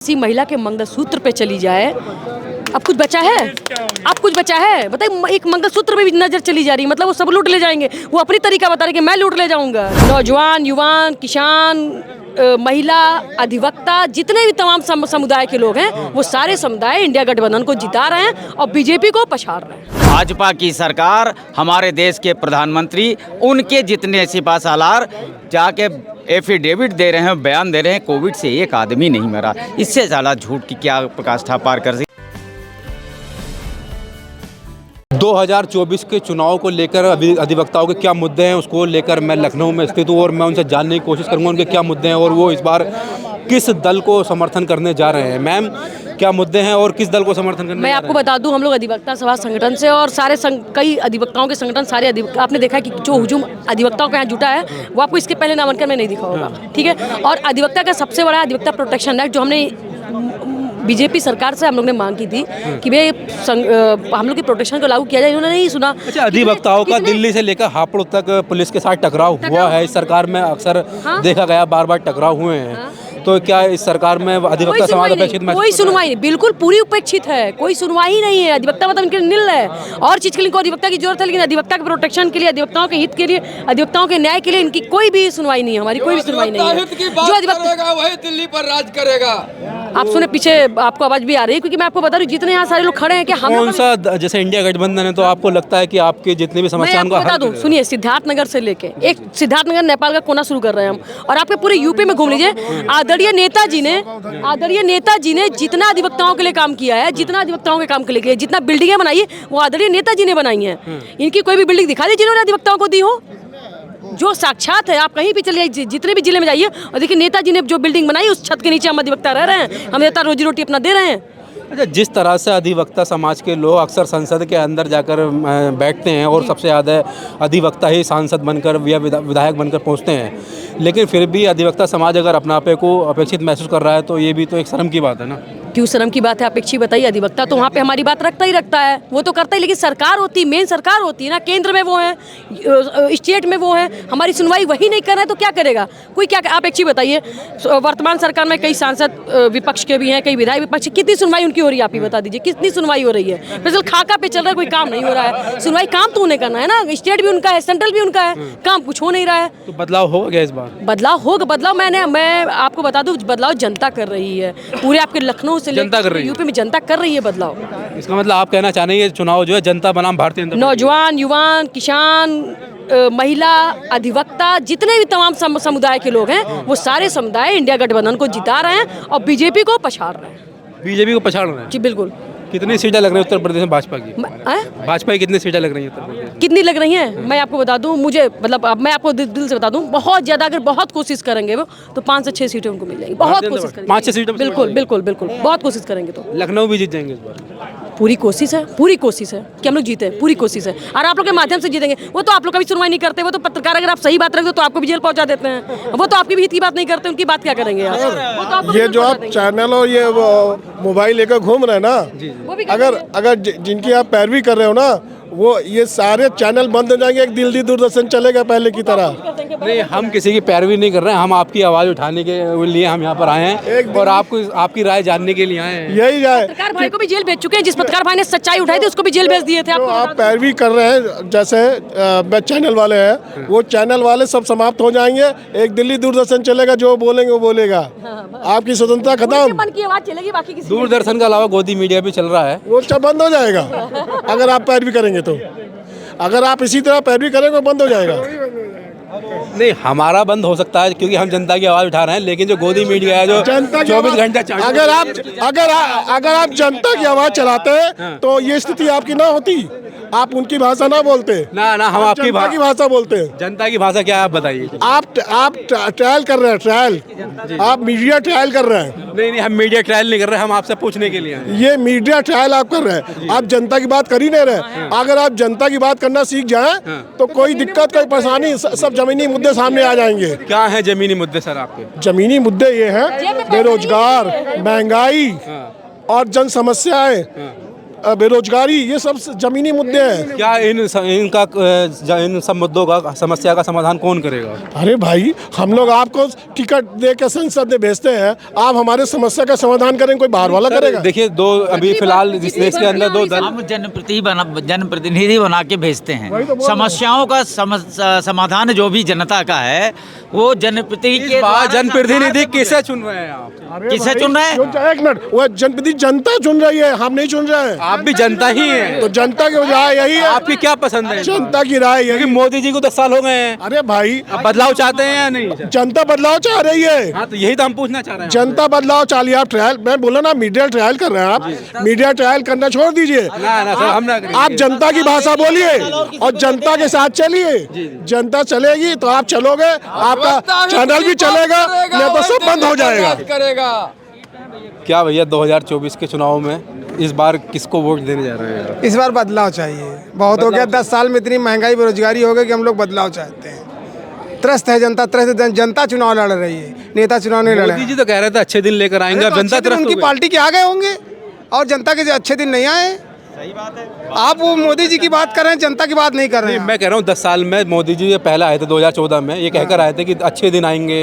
किसी महिला के मंगलसूत्र पे चली जाए, अब कुछ बचा है? अब कुछ बचा है? बताइए, एक मंगलसूत्र पे भी नजर चली जा रही है, मतलब वो सब लूट ले जाएंगे। वो अपनी तरीका बता रहे कि मैं लूट ले जाऊंगा। नौजवान, युवान, किसान, महिला, अधिवक्ता, जितने भी तमाम समुदाय के लोग हैं, वो सारे समुदाय इंडिया गठबंधन को जिता रहे हैं और बीजेपी को पछाड़ रहे हैं। भाजपा की सरकार, हमारे देश के प्रधानमंत्री, उनके जितने सिपहसालार जाके एफिडेविट दे रहे हैं, बयान दे रहे हैं, कोविड से एक आदमी नहीं मरा। इससे ज़्यादा झूठ की क्या पराकाष्ठा पार कर सकती। 2024 के चुनाव को लेकर अभी अधिवक्ताओं के क्या मुद्दे हैं, उसको लेकर मैं लखनऊ में स्थित हूँ और मैं उनसे जानने की कोशिश करूँगा उनके क्या मुद्दे हैं और वो इस बार किस दल को समर्थन करने जा रहे हैं। मैम, क्या मुद्दे हैं और किस दल को समर्थन करने? मैं आपको बता दूं, हम लोग अधिवक्ता सभा संगठन से और सारे कई अधिवक्ताओं के संगठन, सारे आपने देखा है कि जो हुजूम अधिवक्ताओं का यहाँ जुटा है वो आपको इसके पहले नामांकन में नहीं दिखा होगा, ठीक है। और अधिवक्ता का सबसे बड़ा अधिवक्ता प्रोटेक्शन एक्ट, जो हमने बीजेपी सरकार से हम लोग ने मांग की थी कि भाई हम लोग की प्रोटेक्शन को लागू किया जाए, इन्होंने नहीं सुना। अच्छा, अधिवक्ताओं का दिल्ली से लेकर हापुड़ तक पुलिस के साथ टकराव हुआ है। इस सरकार में अक्सर देखा गया, बार बार टकराव हुए हैं। तो क्या इस सरकार में अधिवक्ता समाज अपेक्षित? कोई सुनवाई नहीं, बिल्कुल पूरी उपेक्षित है, कोई सुनवाई नहीं है। अधिवक्ता मतलब इनके निल है। और चीज के लिए अधिवक्ता की जरूरत है, लेकिन अधिवक्ता के प्रोटेक्शन के लिए, अधिवक्ताओं के हित के लिए, अधिवक्ताओं के न्याय के लिए इनकी कोई भी सुनवाई नहीं है। हमारी कोई भी सुनवाई नहीं है। जो अधिवक्ता वही दिल्ली पर राज करेगा। आप सुने, पीछे आपको आवाज भी आ रही है, क्योंकि मैं आपको बता रही हूँ जितने यहाँ सारे लोग खड़े हैं कि हम कौन सा, जैसे इंडिया गठबंधन है, तो आपको लगता है कि आपके जितने भी समस्याओं का बता दूं, सुनिए, सिद्धार्थनगर से लेके एक सिद्धार्थनगर नेपाल का कोना शुरू कर रहे हैं हम, और आपके पूरे यूपी में घूम लीजिए। आदरणीय नेताजी ने जितना अधिवक्ताओं के लिए काम किया है, जितना अधिवक्ताओं के काम के लिए किया, जितना बिल्डिंगें बनाई है, वो आदरणीय नेताजी ने बनाई हैं। इनकी कोई भी बिल्डिंग दिखा दी जिन्होंने अधिवक्ताओं को दी हो, जो साक्षात है। आप कहीं भी चले जाइए, जितने भी जिले में जाइए, और देखिए नेताजी ने जो बिल्डिंग बनाई, उस छत के नीचे हम अधिवक्ता रह रहे हैं, हम नेता रोजी रोटी अपना दे रहे हैं। अच्छा, जिस तरह से अधिवक्ता समाज के लोग अक्सर संसद के अंदर जाकर बैठते हैं और सबसे ज़्यादा अधिवक्ता ही सांसद बनकर या विधायक बनकर पहुंचते हैं, लेकिन फिर भी अधिवक्ता समाज अगर अपने आप को अपेक्षित महसूस कर रहा है, तो ये भी तो एक शर्म की बात है ना। क्यों शर्म की बात है? अपेक्षित बताइए। अधिवक्ता तो वहाँ पे हमारी बात रखता है, वो तो करता ही, लेकिन सरकार होती, मेन सरकार होती है ना, केंद्र में वो है, स्टेट में वो है, हमारी सुनवाई वही नहीं कर रहा है, तो क्या करेगा कोई? क्या आप एक चीज़ बताइए, वर्तमान सरकार में कई सांसद विपक्ष के भी हैं, कई विधायक विपक्ष, कितनी सुनवाई उनकी हो रही है? आप ही बता दीजिए, कितनी सुनवाई हो रही है? फिर खाका पे चल रहा है, कोई काम नहीं हो रहा है। सुनवाई काम तो उन्हें करना है ना, स्टेट भी उनका है, सेंट्रल भी उनका है, काम कुछ हो नहीं रहा है। तो बदलाव होगा क्या इस बार? बदलाव होगा। बदलाव मैं आपको बता दूं, बदलाव जनता कर रही है। पूरे आपके लखनऊ से यूपी में जनता कर रही है बदलाव। इसका मतलब आप कहना चाह रहे हैं ये चुनाव जो है जनता बनाम भारतीय जनता? नौजवान, युवान, किसान, महिला, अधिवक्ता, जितने भी तमाम समुदाय के लोग हैं, वो सारे समुदाय इंडिया गठबंधन को जिता रहे हैं और बीजेपी को पछाड़ रहे हैं। बीजेपी को पछाड़ रहे हैं? जी बिल्कुल। कितनी सीटें लग रही है उत्तर प्रदेश में भाजपा की? भाजपा की कितनी सीटें लग रही हैं उत्तर प्रदेश में? कितनी लग रही हैं मैं आपको बता दूं, मुझे मतलब मैं आपको दिल से बता दूं, बहुत ज़्यादा अगर बहुत कोशिश करेंगे वो, तो 5 से 6 सीटें उनको मिल जाएंगी। बहुत कोशिश करेंगे, 5 से 6 सीटें? बिल्कुल बिल्कुल बिल्कुल, बहुत कोशिश करेंगे तो लखनऊ भी जीत जाएंगे इस बार? पूरी कोशिश है कि हम लोग जीते, पूरी कोशिश है, और आप लोग के माध्यम से जीतेंगे। वो तो आप लोग कभी सुनवाई नहीं करते, वो तो पत्रकार अगर आप सही बात रखते हो तो आपको भी जेल पहुंचा देते हैं। वो तो आपकी भी हित की बात नहीं करते, उनकी बात क्या करेंगे यार? ये जो आप चैनल और ये मोबाइल लेकर घूम रहे हैं ना, अगर जिनकी आप पैरवी कर रहे हो ना, वो ये सारे चैनल बंद हो जाएंगे, एक दिल्ली दूरदर्शन चलेगा पहले की तरह। नहीं, हम किसी की पैरवी नहीं कर रहे हैं, हम आपकी आवाज़ उठाने के लिए हम यहाँ पर आए हैं और आपकी राय जानने के लिए आए हैं। यही जाए, पत्रकार भाई को भी जेल भेज चुके हैं, जिस पत्रकार भाई ने सच्चाई उठाई थी उसको भी जेल भेज दिए थे। तो आप पैरवी कर रहे हैं, जैसे चैनल वाले हैं, वो चैनल वाले सब समाप्त हो जाएंगे, एक दिल्ली दूरदर्शन चलेगा, जो बोलेंगे वो बोलेगा, आपकी स्वतंत्रता खत्म। मन की आवाज चलेगी, बाकी किसी दूरदर्शन के अलावा गोदी मीडिया भी चल रहा है, वो सब बंद हो जाएगा अगर आप पैरवी करेंगे तो। अगर आप इसी तरह पैरवी करेंगे तो बंद हो जाएगा। नहीं, हमारा बंद हो सकता है क्योंकि हम जनता की आवाज़ उठा रहे हैं, लेकिन जो गोदी मीडिया है जो 24 घंटे, अगर आप जनता की आवाज़ चलाते तो ये स्थिति आपकी ना होती। आप उनकी भाषा ना बोलते ना, हम आपकी भाषा बोलते हैं। जनता की भाषा क्या है आप बताइए? आप ट्रायल कर रहे हैं, ट्रायल, आप मीडिया ट्रायल कर रहे हैं। नहीं, हम मीडिया ट्रायल नहीं कर रहे, हम आपसे पूछने के लिए हैं। ये मीडिया ट्रायल आप कर रहे हैं, आप जनता की बात कर ही नहीं रहे। अगर आप जनता की बात करना सीख जाएं तो कोई दिक्कत, कोई परेशानी, सब जमीनी मुद्दे सामने आ जाएंगे। क्या है जमीनी मुद्दे सर आपके? जमीनी मुद्दे ये हैं, बेरोजगार, महंगाई और जन समस्याएं, बेरोजगारी, ये सब जमीनी मुद्दे हैं। क्या इन सब मुद्दों का, समस्या का समाधान कौन करेगा? अरे भाई, हम लोग आपको टिकट दे के संसद में भेजते हैं, आप हमारे समस्या का समाधान करें, कोई बाहर वाला करेगा? देखिए, अभी फिलहाल जिस देश के अंदर दो दल, हम जनप्रतिनिधि बना के भेजते हैं। समस्याओं का समाधान जो भी जनता का है वो जनप्रतिनिधि किसे चुन रहे हैं आप? किसे चुन रहे हैं? एक मिनट, वो जनप्रतिनिधि जनता चुन रही है, हम नहीं चुन रहे हैं। आप भी जनता ही हैं। तो जनता की राय यही है। आपकी क्या पसंद है? जनता की राय यही। मोदी जी को 10 साल हो गए हैं। अरे भाई, अब बदलाव चाहते हैं या नहीं? जनता बदलाव चाह रही है। हाँ, तो यही तो हम पूछना चाह रहे हैं। जनता बदलाव चाह रही है। आप ट्रायल, मैं बोला ना, मीडिया ट्रायल कर रहे हैं आप। मीडिया ट्रायल करना छोड़ दीजिए। ना सर, हम ना करेंगे। आप जनता की भाषा बोलिए और जनता के साथ चलिए। जनता चलेगी तो आप चलोगे, आपका चैनल भी चलेगा, नहीं तो सब बंद हो जाएगा। क्या भैया, 2024 के चुनाव में इस बार किसको वोट देने जा रहे हैं? इस बार बदलाव चाहिए। बहुत हो गया, 10 साल में इतनी महंगाई बेरोजगारी हो गई कि हम लोग बदलाव चाहते हैं। त्रस्त है जनता, जनता चुनाव लड़ रही है, नेता चुनाव नहीं लड़ मोदी जी तो कह रहे थे अच्छे दिन लेकर आएंगे, अब जनता त्रस्त हो उनकी गई। पार्टी के आ गए होंगे और जनता के अच्छे दिन नहीं आए। सही बात है। आप वो मोदी जी की बात कर रहे हैं, जनता की बात नहीं कर रहे हैं। मैं कह रहा हूँ 10 साल में मोदी जी पहले आए थे 2014 में, ये कहकर आए थे कि अच्छे दिन आएंगे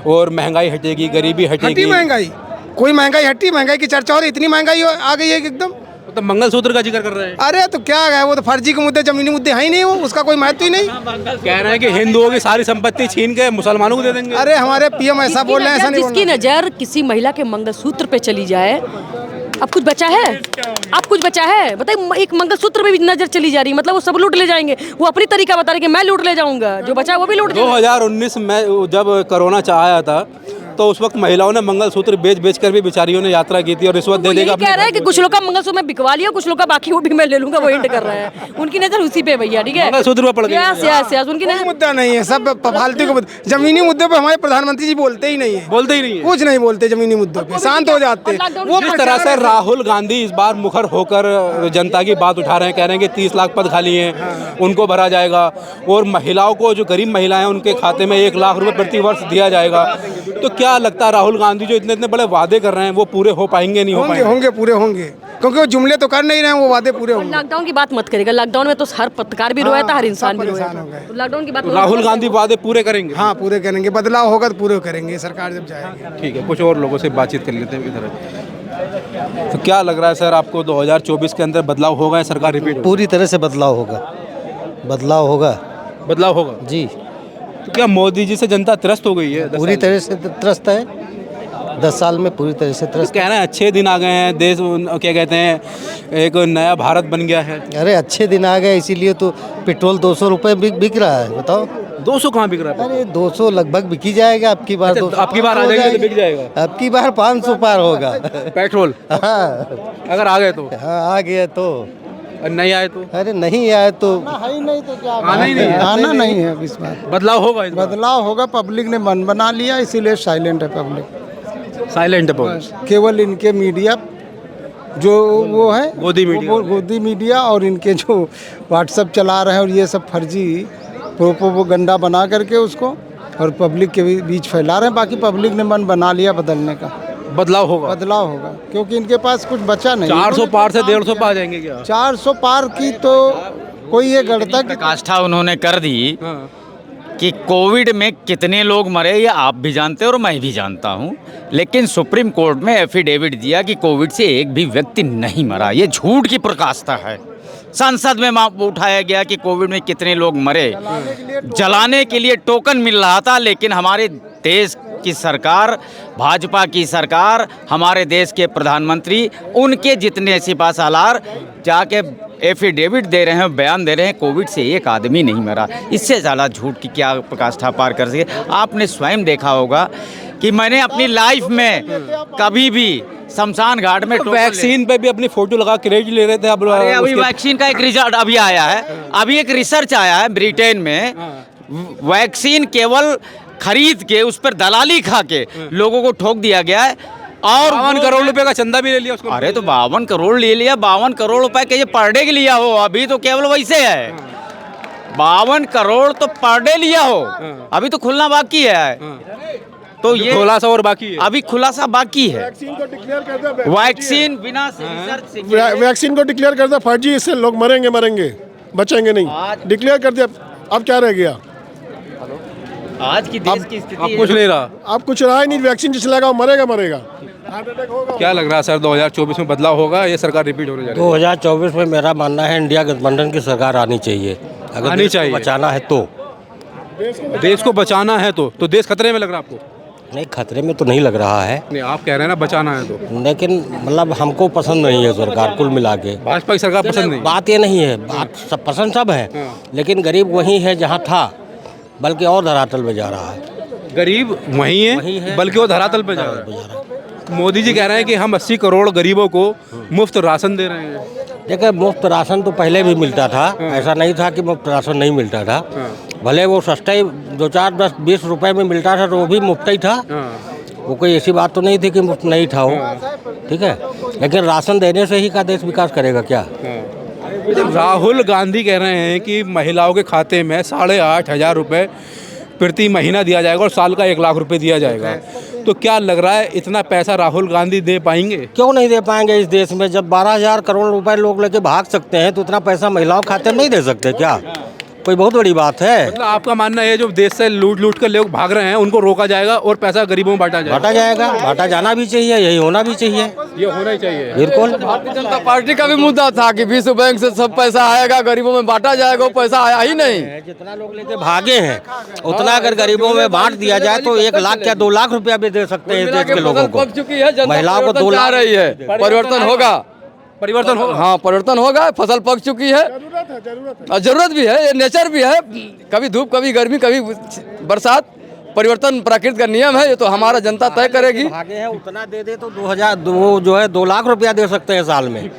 और महंगाई हटेगी, गरीबी हटी हटेगी। महंगाई? कोई महंगाई हटी? महंगाई की चर्चा हो रही, इतनी महंगाई आ गई है कि एकदम। तो मंगलसूत्र का जिक्र कर रहे हैं। अरे तो क्या है, वो तो फर्जी के मुद्दे, जमीनी मुद्दे है ही नहीं, वो उसका कोई महत्व ही नहीं। कह रहे हैं कि हिंदुओं की सारी संपत्ति छीन के मुसलमानों को दे देंगे। अरे हमारे पीएम ऐसा बोल रहे हैं, ऐसा नहीं बोल जिसकी नजर किसी महिला के मंगलसूत्र पे चली जाए, अब कुछ बचा है? अब कुछ बचा है? बताइए, एक मंगलसूत्र पे भी नजर चली जा रही, मतलब वो सब लूट ले जाएंगे। वो अपनी तरीका बता रहे कि मैं लूट ले जाऊंगा, जो बचा है वो भी लूट। 2019 में जब कोरोना आया था तो उस वक्त महिलाओं ने मंगलसूत्र बेच कर भी बेचारियों ने यात्रा की थी और रिश्वत दे देगा। कह रहा है कि कुछ लोग का मंगलसूत्र मैं बिकवा लिया, कुछ लोग का बाकी वो भी मैं ले लूंगा, वो एंड कर रहा है। उनकी नजर उसी पे भैया, ठीक है, मंगलसूत्र पे पड़ गई। यस, उनकी कोई मुद्दा नहीं है, सब फालतू के जमीनी मुद्दों पे हमारे प्रधानमंत्री जी बोलते ही नहीं है, कुछ नहीं बोलते जमीनी मुद्दों पे, शांत हो जाते हैं। वो जिस तरह से राहुल गांधी इस बार मुखर होकर जनता की बात उठा रहे हैं, कह रहे हैं कि 30 लाख पद खाली हैं, उनको भरा जाएगा और महिलाओं को, जो गरीब महिलाएं हैं, उनके खाते में 1 लाख रुपए प्रति वर्ष दिया जाएगा। तो क्या लगता है राहुल गांधी जो इतने बड़े वादे कर रहे हैं वो पूरे हो पाएंगे? नहीं हो पाएंगे? होंगे, पूरे होंगे, क्योंकि वो जुमले तो कर नहीं रहे हैं, वो वादे पूरे होंगे। लॉकडाउन की बात मत करेगा, लॉकडाउन में तो हर पत्रकार भी रोया था, हर इंसान भी रोया था। तो लॉकडाउन की बात राहुल गांधी वादे पूरे करेंगे? हाँ, पूरे करेंगे, बदलाव होगा तो पूरे करेंगे सरकार जब जाएगी। ठीक है, कुछ और लोगों से बातचीत कर लेते हैं इधर। तो क्या लग रहा है सर आपको, 2024 के अंदर बदलाव होगा या सरकार रिपीट? पूरी तरह से बदलाव होगा। बदलाव होगा जी। तो क्या मोदी जी से जनता त्रस्त हो गई है? पूरी तरह से त्रस्त है, 10 साल में पूरी तरह से त्रस्त। कह रहे हैं अच्छे दिन आ गए हैं, देश क्या कहते हैं, एक नया भारत बन गया है। अरे अच्छे दिन आ गए, इसीलिए तो पेट्रोल 200 रुपए बिक रहा है। बताओ 200 कहाँ बिक रहा है? अरे 200 लगभग बिक ही जाएगा अब की बार। अच्छा, 200 अब की बार आ जाएगा तो बिक जाएगा। अब की बार 500 पार होगा पेट्रोल। हाँ, अगर आ गए तो? हाँ, आ गया तो। और नहीं आए तो? अरे नहीं आए तो नहीं, तो क्या आना ही नहीं है। आना नहीं है अब इस बार। बदलाव होगा इस बार? बदलाव होगा, पब्लिक ने मन बना लिया, इसीलिए साइलेंट है पब्लिक। साइलेंट है। केवल इनके मीडिया जो वो है गोदी मीडिया और इनके जो व्हाट्सएप चला रहे हैं और ये सब फर्जी प्रोपोगंडा बना करके उसको और पब्लिक के बीच फैला रहे हैं। बाकी पब्लिक ने मन बना लिया बदलने का। बदलाव होगा क्योंकि इनके पास कुछ बचा नहीं। 400 पार से 150 पार जाएंगे क्या? 400 पार की तो कोई ये गणता की प्रकाष्ठा उन्होंने कर दी हाँ। कि कोविड में कितने लोग मरे ये आप भी जानते हैं और मैं भी जानता हूं, लेकिन सुप्रीम कोर्ट में एफिडेविट दिया कि कोविड से एक भी व्यक्ति नहीं मरा। ये झूठ की प्रकाष्ठा है। संसद में उठाया गया कि कोविड में कितने लोग मरे, जलाने के लिए टोकन मिल रहा था, लेकिन हमारे देश की सरकार, भाजपा की सरकार, हमारे देश के प्रधानमंत्री, उनके जितने सिपासालार जाके एफिडेविट दे रहे हैं, बयान दे रहे हैं कोविड से एक आदमी नहीं मरा। इससे ज़्यादा झूठ की क्या प्रकाष्ठा पार कर सके। आपने स्वयं देखा होगा कि मैंने अपनी लाइफ में कभी भी शमशान घाट में वैक्सीन पे भी अपनी फोटो लगा क्रेडिट ले रहे थे। अब अभी वैक्सीन का एक रिजल्ट अभी आया है, अभी एक रिसर्च आया है ब्रिटेन में, वैक्सीन केवल खरीद के उस पर दलाली खा के लोगों को ठोक दिया गया है और 52 करोड़ रुपए का चंदा भी ले लिया उसको। अरे तो 52 करोड़ ले लिया, 52 करोड़ रुपए के ये पर डे के लिया हो, अभी तो केवल वैसे है। 52 करोड़ तो पर डे लिया हो, अभी तो खुलना बाकी है। तो ये खुलासा और बाकी है। अभी खुलासा बाकी है। वैक्सीन को डिक्लेयर कर दे, वैक्सीन बिना रिसर्च से वैक्सीन को डिक्लेयर कर दे फर्जी, इससे लोग मरेंगे, बचेंगे नहीं। डिक्लेयर कर दिया, अब क्या रह गया? आज की देश की स्थिति अब कुछ नहीं रहा। अब कुछ रहा ही नहीं। वैक्सीन जिस लगा वो मरेगा। हार्ट अटैक होगा। क्या लग रहा है सर, 2024 में बदलाव होगा, ये सरकार रिपीट होने जा रही है? 2024 में मेरा मानना है इंडिया गठबंधन की सरकार आनी चाहिए। अगर आनी देश को चाहिए। बचाना है तो। देश को बचाना है तो देश खतरे में लग रहा है आपको? नहीं, खतरे में तो नहीं लग रहा है, नहीं, आप कह रहे हैं ना बचाना है तो। लेकिन मतलब हमको पसंद नहीं है सरकार कुल मिला के। भाजपा की सरकार पसंद नहीं? बात ये नहीं है, बात सब पसंद सब है, लेकिन गरीब वही है जहाँ था, बल्कि और धरातल पे जा रहा है। गरीब वही है, बल्कि वो धरातल पे जा रहा है। मोदी जी कह रहे हैं कि हम 80 करोड़ गरीबों को मुफ्त राशन दे रहे हैं। देखिए, मुफ्त राशन तो पहले भी मिलता था, ऐसा नहीं था कि मुफ्त राशन नहीं मिलता था। भले वो सस्ता ही 2, 4, 10, 20 रुपए में मिलता था तो वो भी मुफ्त ही था। वो कोई ऐसी बात तो नहीं थी कि मुफ्त नहीं था वो, ठीक है। लेकिन राशन देने से ही का देश विकास करेगा क्या? राहुल गांधी कह रहे हैं कि महिलाओं के खाते में 8,500 रुपये प्रति महीना दिया जाएगा और साल का 1 लाख रुपए दिया जाएगा। तो क्या लग रहा है इतना पैसा राहुल गांधी दे पाएंगे? क्यों नहीं दे पाएंगे? इस देश में जब 12,000 करोड़ रुपए लोग लेके भाग सकते हैं तो उतना पैसा महिलाओं के खाते में नहीं दे सकते क्या? कोई बहुत बड़ी बात है? मतलब आपका मानना है जो देश से लूट कर लोग भाग रहे हैं उनको रोका जाएगा और पैसा गरीबों में बांटा जाएगा? बांटा जाना भी चाहिए, यही होना भी चाहिए, ये होना ही चाहिए। बिल्कुल। भारतीय जनता पार्टी का भी मुद्दा था कि विश्व बैंक से सब पैसा आएगा, गरीबों में बांटा जाएगा, वो पैसा आया ही नहीं। जितना लोग लेके भागे हैं उतना अगर गरीबों में बांट दिया जाए तो 1 लाख क्या 2 लाख रुपया भी दे सकते हैं इस देश के लोगों को। पक चुकी है जनता, महिलाओं को 2 परिवर्तन चाह लाख रही है, परिवर्तन होगा। परिवर्तन होगा? हाँ, परिवर्तन होगा। फसल पक चुकी है, जरूरत भी है, ये नेचर भी है। कभी धूप, कभी गर्मी, कभी बरसात, परिवर्तन प्रकृति का नियम है। ये तो हमारा जनता तय करेगी। भागे हैं उतना दे दे तो 2 लाख रुपया दे सकते हैं साल में।